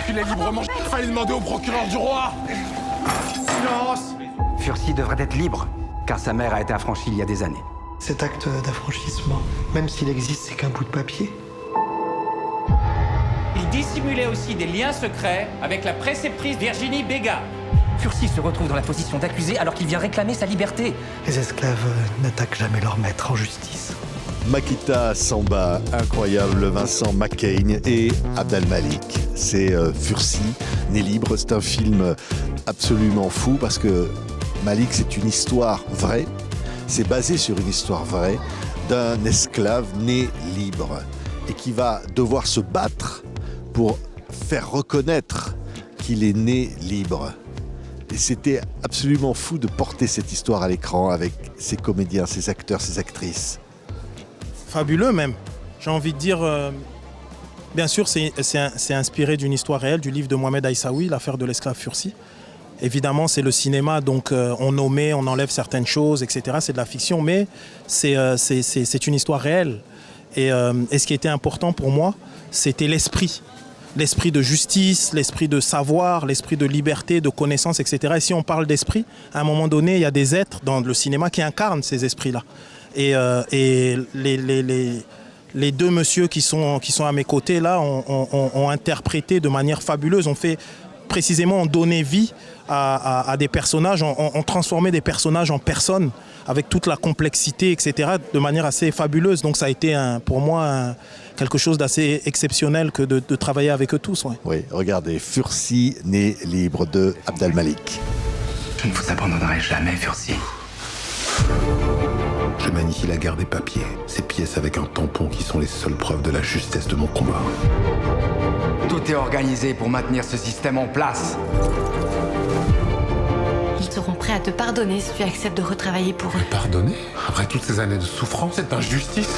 circuler librement. Fallait demander au procureur du roi. Silence. Furcy devrait être libre, car sa mère a été affranchie il y a des années. Cet acte d'affranchissement, même s'il existe, c'est qu'un bout de papier. Il dissimulait aussi des liens secrets avec la préceptrice Virginie Béga. Furcy se retrouve dans la position d'accusé alors qu'il vient réclamer sa liberté. Les esclaves n'attaquent jamais leur maître en justice. Makita Samba, incroyable, Vincent McCain et Abdel Malik. C'est Furcy, né libre. C'est un film absolument fou parce que Malik, c'est une histoire vraie. C'est basé sur une histoire vraie d'un esclave né libre et qui va devoir se battre pour faire reconnaître qu'il est né libre. Et c'était absolument fou de porter cette histoire à l'écran avec ces comédiens, ces acteurs, ces actrices. Fabuleux même. J'ai envie de dire, bien sûr, c'est inspiré d'une histoire réelle, du livre de Mohamed Aïssaoui, l'affaire de l'esclave Furcy. Évidemment, c'est le cinéma, donc on omet, on enlève certaines choses, etc. C'est de la fiction, mais c'est une histoire réelle. Et ce qui était important pour moi, c'était l'esprit. L'esprit de justice, l'esprit de savoir, l'esprit de liberté, de connaissance, etc. Et si on parle d'esprit, à un moment donné, il y a des êtres dans le cinéma qui incarnent ces esprits-là. Et les deux messieurs qui sont à mes côtés, là, ont interprété de manière fabuleuse, ont donné vie à des personnages, ont transformé des personnages en personnes avec toute la complexité, etc., de manière assez fabuleuse. Donc ça a été pour moi quelque chose d'assez exceptionnel que de travailler avec eux tous. Ouais. Oui, regardez, Furcy, né libre de Abdel Malik. Je ne vous abandonnerai jamais, Furcy. Je manie la guerre des papiers, ces pièces avec un tampon qui sont les seules preuves de la justesse de mon combat. Tout est organisé pour maintenir ce système en place. Ils seront prêts à te pardonner si tu acceptes de retravailler pour eux. Pardonner? Après toutes ces années de souffrance, cette injustice?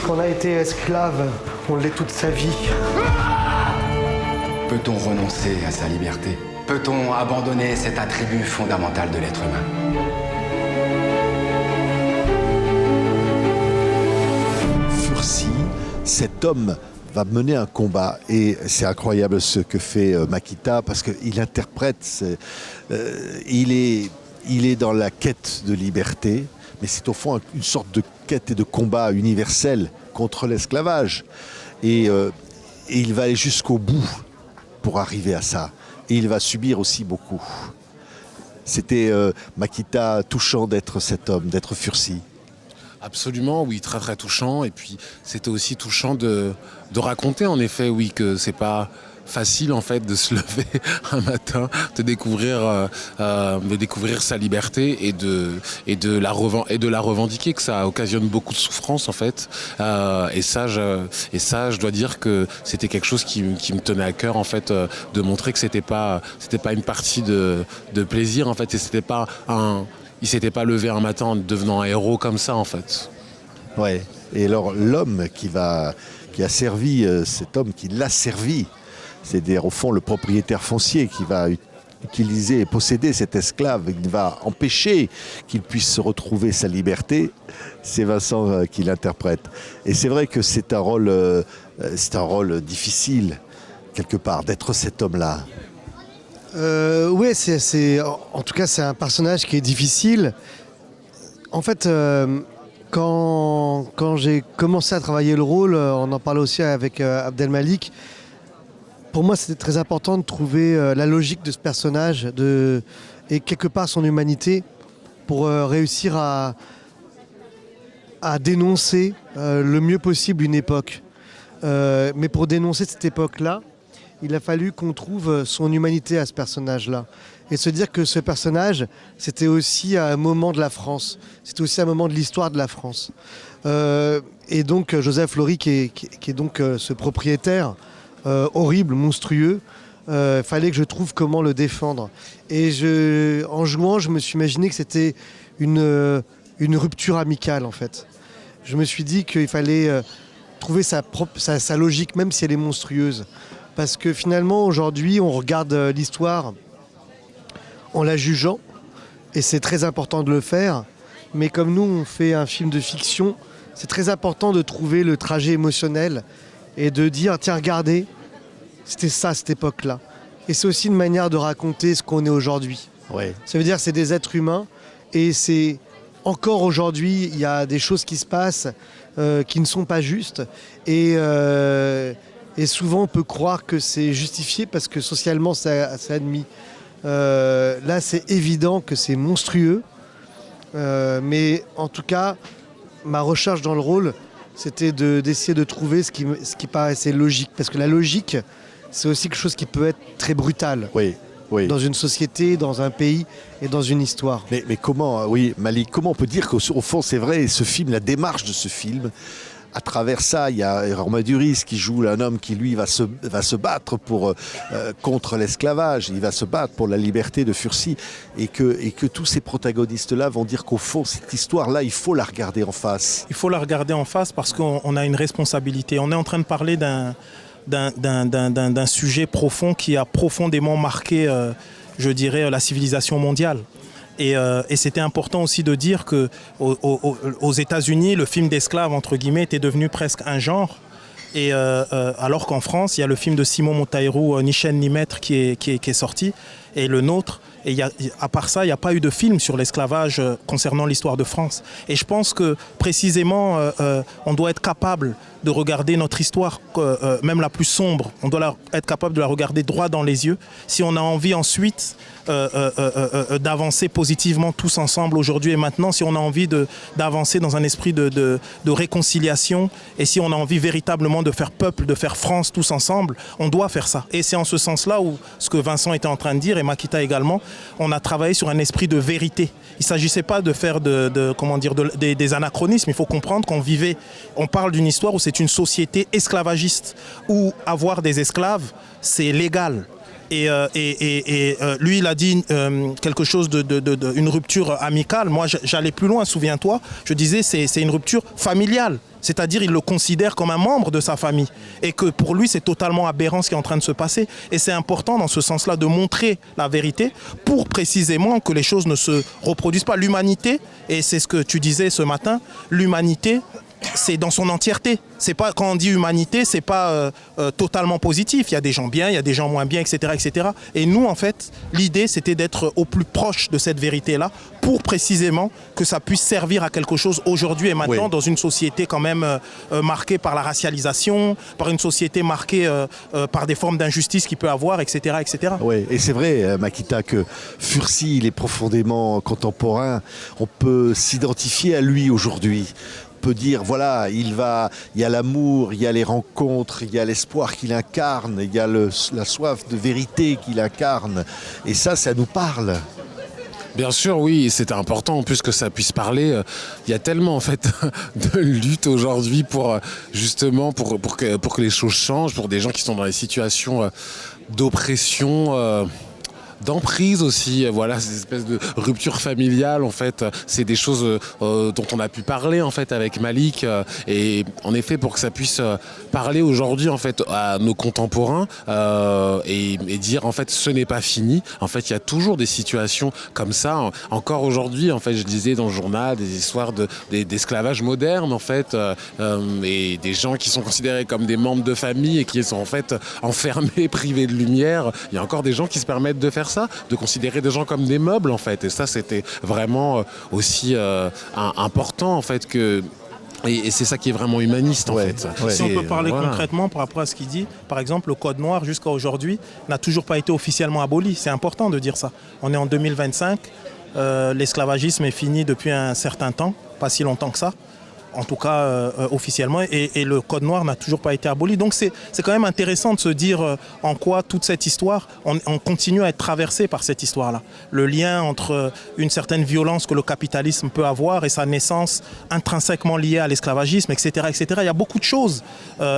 Quand on a été esclave, on l'est toute sa vie. Peut-on renoncer à sa liberté? Peut-on abandonner cet attribut fondamental de l'être humain? Furcy, cet homme va mener un combat et c'est incroyable ce que fait Makita parce qu'il interprète, il est dans la quête de liberté, mais c'est au fond une sorte de quête et de combat universel contre l'esclavage et il va aller jusqu'au bout pour arriver à ça et il va subir aussi beaucoup. C'était Makita touchant d'être cet homme, d'être Furcy. Absolument, oui, très très touchant. Et puis c'était aussi touchant de raconter en effet, oui, que c'est pas facile en fait de se lever un matin, de découvrir sa liberté et de la revendiquer, que ça occasionne beaucoup de souffrance en fait. Et ça, je dois dire que c'était quelque chose qui me tenait à cœur en fait, de montrer que c'était pas une partie de plaisir en fait, et il s'était pas levé un matin en devenant un héros comme ça, en fait. Ouais. Et alors, l'homme qui a servi, cet homme qui l'a servi, c'est-à-dire, au fond, le propriétaire foncier qui va utiliser et posséder cet esclave, qui va empêcher qu'il puisse retrouver sa liberté, c'est Vincent qui l'interprète. Et c'est vrai que c'est un rôle difficile, quelque part, d'être cet homme-là. Oui, en tout cas, c'est un personnage qui est difficile. En fait, quand j'ai commencé à travailler le rôle, on en parlait aussi avec Abdel Malik, pour moi, c'était très important de trouver la logique de ce personnage et quelque part son humanité pour réussir à dénoncer le mieux possible une époque. Mais pour dénoncer cette époque-là, il a fallu qu'on trouve son humanité à ce personnage-là. Et se dire que ce personnage, c'était aussi un moment de la France. C'était aussi un moment de l'histoire de la France. Et donc, Joseph Laurie, qui est donc ce propriétaire horrible, monstrueux, fallait que je trouve comment le défendre. Et en jouant, je me suis imaginé que c'était une rupture amicale, en fait. Je me suis dit qu'il fallait trouver sa logique, même si elle est monstrueuse. Parce que finalement, aujourd'hui, on regarde l'histoire en la jugeant, et c'est très important de le faire. Mais comme nous, on fait un film de fiction, c'est très important de trouver le trajet émotionnel et de dire, tiens, regardez, c'était ça, cette époque-là. Et c'est aussi une manière de raconter ce qu'on est aujourd'hui. Ouais. Ça veut dire que c'est des êtres humains et c'est encore aujourd'hui, il y a des choses qui se passent qui ne sont pas justes et souvent on peut croire que c'est justifié parce que socialement c'est admis. Là c'est évident que c'est monstrueux, mais en tout cas ma recherche dans le rôle c'était d'essayer de trouver ce qui paraissait logique, parce que la logique c'est aussi quelque chose qui peut être très brutal. Oui. Oui. Dans une société, dans un pays et dans une histoire. Mais comment, oui, Malik, comment on peut dire qu'au fond, c'est vrai, ce film, la démarche de ce film, à travers ça, il y a Romain Duris qui joue un homme qui, lui, va se battre contre l'esclavage, il va se battre pour la liberté de Furcy, et que tous ces protagonistes-là vont dire qu'au fond, cette histoire-là, il faut la regarder en face. Il faut la regarder en face parce qu'on a une responsabilité. On est en train de parler d'un sujet profond qui a profondément marqué, je dirais, la civilisation mondiale. Et c'était important aussi de dire qu'aux États-Unis, le film d'esclaves, entre guillemets, était devenu presque un genre. Et alors qu'en France, il y a le film de Simon Monteiro, Ni chaîne ni maître, qui est sorti, et le nôtre. Et à part ça, il n'y a pas eu de film sur l'esclavage concernant l'histoire de France. Et je pense que précisément, on doit être capable de regarder notre histoire, même la plus sombre. On doit être capable de la regarder droit dans les yeux. Si on a envie ensuite d'avancer positivement tous ensemble aujourd'hui et maintenant, si on a envie d'avancer dans un esprit de réconciliation, et si on a envie véritablement de faire peuple, de faire France tous ensemble, on doit faire ça. Et c'est en ce sens-là où ce que Vincent était en train de dire, et Makita également, on a travaillé sur un esprit de vérité. Il ne s'agissait pas de faire des anachronismes. Il faut comprendre on parle d'une histoire où c'est une société esclavagiste, où avoir des esclaves, c'est légal. Et lui, il a dit quelque chose une rupture amicale. Moi, j'allais plus loin, souviens-toi. Je disais, c'est une rupture familiale. C'est-à-dire, il le considère comme un membre de sa famille. Et que pour lui, c'est totalement aberrant ce qui est en train de se passer. Et c'est important, dans ce sens-là, de montrer la vérité pour précisément que les choses ne se reproduisent pas. L'humanité, et c'est ce que tu disais ce matin, l'humanité, c'est dans son entièreté. C'est pas, quand on dit humanité, c'est pas totalement positif. Il y a des gens bien, il y a des gens moins bien, etc., etc. Et nous, en fait, l'idée, c'était d'être au plus proche de cette vérité-là pour précisément que ça puisse servir à quelque chose aujourd'hui et maintenant, oui, dans une société quand même marquée par la racialisation, par une société marquée par des formes d'injustice qu'il peut avoir, etc., etc. Oui, et c'est vrai, Makita, que Furcy, il est profondément contemporain. On peut s'identifier à lui aujourd'hui. Peut dire, voilà, il y a l'amour, il y a les rencontres, il y a l'espoir qu'il incarne, il y a la soif de vérité qu'il incarne. Et ça nous parle. Bien sûr, oui, c'était important en plus que ça puisse parler. Il y a tellement en fait de lutte aujourd'hui pour justement pour que les choses changent, pour des gens qui sont dans des situations d'oppression. D'emprise aussi, voilà, ces espèces de ruptures familiales, en fait, c'est des choses dont on a pu parler en fait avec Malik, et en effet pour que ça puisse parler aujourd'hui en fait à nos contemporains et dire en fait ce n'est pas fini. En fait, il y a toujours des situations comme ça. Encore aujourd'hui, en fait, je lisais dans le journal des histoires d'esclavage moderne en fait, et des gens qui sont considérés comme des membres de famille et qui sont en fait enfermés, privés de lumière. Il y a encore des gens qui se permettent de faire ça, de considérer des gens comme des meubles en fait, et ça c'était vraiment aussi important en fait que. Et c'est ça qui est vraiment humaniste en fait. Ouais. Si on peut parler concrètement par rapport à ce qu'il dit, par exemple le code noir jusqu'à aujourd'hui n'a toujours pas été officiellement aboli, c'est important de dire ça. On est en 2025, l'esclavagisme est fini depuis un certain temps, pas si longtemps que ça. En tout cas officiellement, et le code noir n'a toujours pas été aboli. Donc c'est quand même intéressant de se dire en quoi toute cette histoire, on continue à être traversé par cette histoire-là. Le lien entre une certaine violence que le capitalisme peut avoir et sa naissance intrinsèquement liée à l'esclavagisme, etc., etc. Il y a beaucoup de choses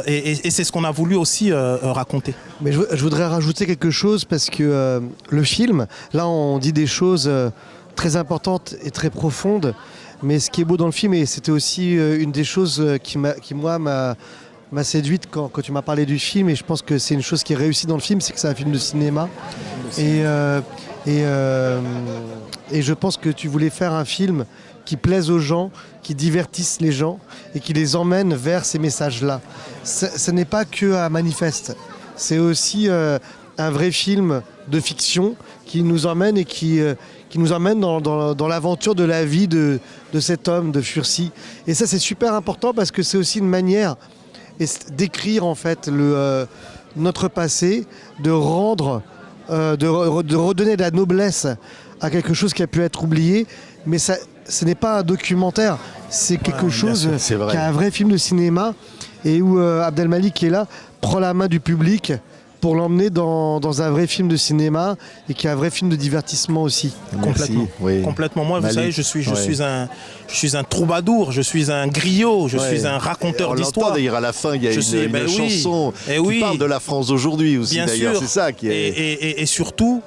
et c'est ce qu'on a voulu aussi raconter. Mais je voudrais rajouter quelque chose parce que le film, là on dit des choses très importantes et très profondes. Mais ce qui est beau dans le film, et c'était aussi une des choses qui moi m'a séduite quand tu m'as parlé du film, et je pense que c'est une chose qui est réussie dans le film, c'est que c'est un film de cinéma. Et je pense que tu voulais faire un film qui plaise aux gens, qui divertisse les gens et qui les emmène vers ces messages-là. Ce n'est pas que à Manifeste. c'est aussi un vrai film de fiction qui nous emmène et qui nous emmène dans l'aventure de la vie de cet homme, de Furcy. Et ça, c'est super important parce que c'est aussi une manière d'écrire en fait notre passé, de rendre, de redonner de la noblesse à quelque chose qui a pu être oublié. Mais ça, ce n'est pas un documentaire, c'est quelque chose qui est un vrai film de cinéma et où Abdelmalik qui est là prend la main du public pour l'emmener dans un vrai film de cinéma et qui est un vrai film de divertissement aussi. Complètement. Oui. Complètement. Moi, vous Malik, savez, je suis un troubadour, je suis un griot, je suis un raconteur d'histoire. D'ailleurs, à la fin, il y a une chanson qui parle de la France d'aujourd'hui aussi. Bien d'ailleurs, sûr. c'est ça qui est. Et surtout,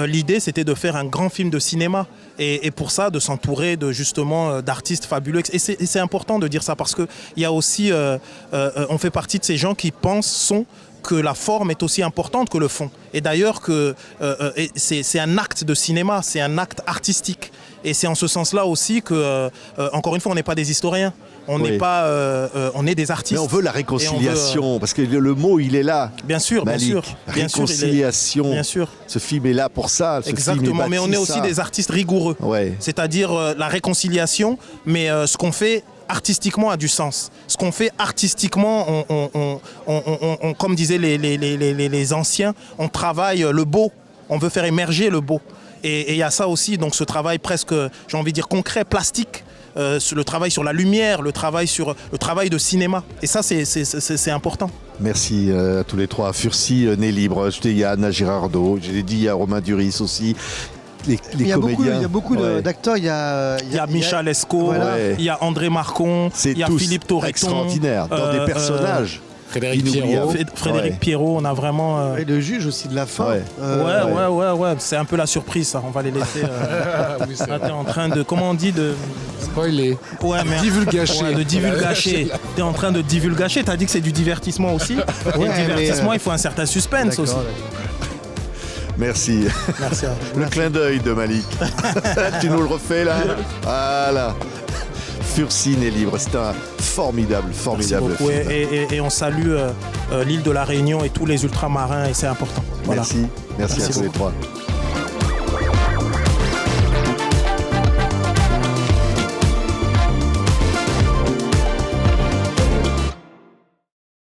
l'idée, c'était de faire un grand film de cinéma. Et pour ça, de s'entourer d'artistes fabuleux. Et c'est important de dire ça parce qu'il y a aussi, on fait partie de ces gens qui pensent que la forme est aussi importante que le fond. Et d'ailleurs, c'est un acte de cinéma, c'est un acte artistique. Et c'est en ce sens-là aussi que, encore une fois, on n'est pas des historiens. On n'est pas, on est des artistes. Mais on veut la réconciliation, parce que le mot, il est là. Bien sûr, Malik. bien sûr. Réconciliation. Bien sûr. Ce film est là pour ça. Exactement, mais on est aussi des artistes rigoureux. Ouais. C'est-à-dire la réconciliation, mais ce qu'on fait artistiquement a du sens. Ce qu'on fait artistiquement, comme disaient les anciens, on travaille le beau. On veut faire émerger le beau. Et il y a ça aussi, donc ce travail presque, j'ai envie de dire, concret, plastique. Le travail sur la lumière, le travail de cinéma. Et ça, c'est important. Merci à tous les trois. Furcy, Né Libre, je t'ai Yann, à Girardot, je l'ai dit à Romain Duris aussi. Il y a beaucoup d'acteurs. Il y a Michel Lescaut, voilà. Il y a André Marcon, il y a Philippe Torreton. Extraordinaire, dans des personnages. Frédéric Pierrot, on a vraiment... Et le juge aussi de la fin. Ouais. C'est un peu la surprise, ça. On va les laisser... T'es en train de... Comment on dit de... Spoiler. Ouais, mais... Divulgacher. Ouais, de divulgacher. T'es en train de divulgacher. T'as dit que c'est du divertissement aussi. Et le divertissement, il faut un certain suspense aussi. Merci. Merci à vous. Le clin d'œil de Malik. Tu nous le refais là. Voilà. Furcy, Né Libre, c'est un formidable film. Et on salue l'île de la Réunion et tous les ultramarins et c'est important. Voilà. Merci à tous les trois.